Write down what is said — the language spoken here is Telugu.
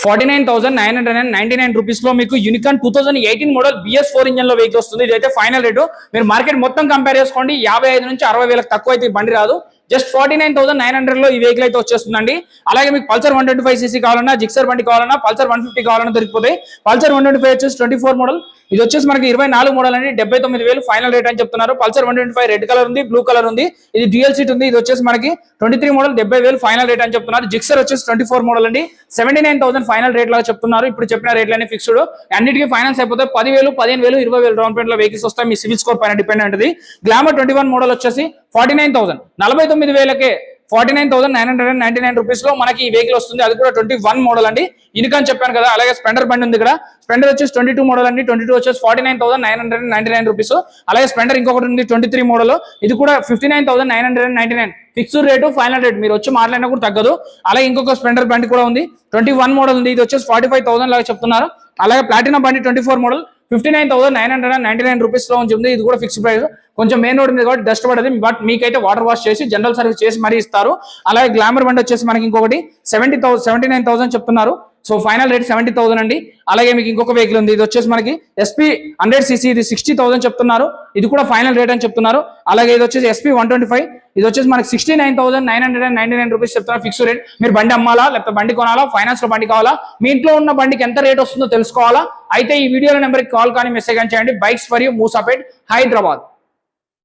49,999 రూపీస్ లో మీకు యూనికాన్ 2018 మోడల్ BS4 ఇంజన్ లో వెహికల్ వస్తుంది. ఇదైతే ఫైనల్ రేటు. మీరు మార్కెట్ మొత్తం కంపేర్ చేసుకోండి, 55 నుంచి 60 వేలకు తక్కువ అయితే బండి రాదు. జస్ట్ 49,900 లో ఈ వెహికల్ అయితే వచ్చేస్తుందండి. అలాగే మీకు పల్సర్ 125cc కావాలన్నా, జిక్సర్ బండి కావాలన్నా, పల్సర్ 150 కావాలన్నా దొరికిపోతాయి. పల్సర్ 125 వచ్చేసి 24 మోడల్, ఇది వచ్చేసి మనకి 24 మోడల్ అండి. 79,000 ఫైనల్ రేట్ అని చెప్తున్నారు. పల్సర్ 125 రెడ్ కలర్ ఉంది, బ్లూ కలర్ ఉంది, ఇది డ్యూయల్ సీట్ ఉంది. ఇది వచ్చేసి మనకి 23 మోడల్ 70,000 ఫైనల్ రేట్ అని చెప్తున్నారు. జిక్సర్ వచ్చేసి 24 మోడల్ అండి, 79,000 ఫైనల్ రేట్ లాగా చెప్తున్నారు. ఇప్పుడు చెప్పిన రేట్లన్నీ ఫిక్స్డ్, అన్నిటికీ ఫైనాన్స్ అయిపోతే 10,000, 15,000, 20,000 డౌన్ పేమెంట్ లో వెహికల్స్ వస్తాయి. మీ సివిల్ స్కోర్ పైన డిపెండ్ ఉంటుంది. గ్లామర్ 21 మోడల్ వచ్చేసి 49,000, 49,000కే 49,999 రూపీస్ లో మనకి ఈ వెహికల్ వస్తుంది. అది కూడా 21 మోడల్ అండి. యూనికాన్ చెప్పాను కదా. అలాగే స్ప్లెండర్ బండి ఉంది ఇక్కడ. స్ప్లెండర్ వచ్చేసి 22 మోడల్ అండి. 22 వచ్చేసి 49,999 రూపీస్. అలాగే స్ప్లెండర్ ఇంకొకటి ఉంది 23 మోడల్, ఇది కూడా 59,999 ఫిక్స్డ్ రేటు, ఫైనల్ రేట్. మీరు వచ్చి మాట్లాడినా కూడా తగ్గదు. అలాగే ఇంకొక స్ప్లెండర్ బండి కూడా ఉంది, 21 మోడల్ ఉంది, ఇది వచ్చేసి 45,000 లాగా చెప్తున్నారు. అలాగే ప్లాటినా బండి 24 మోడల్ 59,999 రూపీస్ లో ఉంది. ఇది కూడా ఫిక్స్డ్ ప్రైస్. కొంచెం మెయిన్ రోడ్ మీద కాబట్టి డస్ట్ పడదు, బట్ మీకైతే వాటర్ వాష్ చేసి జనరల్ సర్వీస్ చేసి మరీ ఇస్తారు. అలాగే గ్లామర్ బండి వచ్చేసి మనకి ఇంకొకటి 79,000 చెప్తున్నారు. సో ఫైనల్ రేట్ 70,000 అండి. అలాగే మీకు ఇంకొక వెహికల్ ఉంది, ఇది వచ్చేసి మనకి SP 100cc, ఇది 60,000 చెప్తున్నారు. ఇది కూడా ఫైనల్ రేట్ అని చెప్తున్నారు. అలాగే ఇది వచ్చేసి SP 125, ఇది వచ్చేసి మనకి 69,999 రూపీస్ చెప్తున్నారు ఫిక్స్డ్ రేట్. మీరు బండి అమ్మాలా, లేకపోతే బండి కొనాలా, ఫైనాన్స్ లో బండి కావాలా, మీ ఇంట్లో ఉన్న బండికి ఎంత రేట్ వస్తుందో తెలుసుకోవాలా, అయితే ఈ వీడియోలో నెంబర్కి కాల్ కానీ మెసేజ్ కానీ చేయండి. Bikes for you, Moosapet, Hyderabad.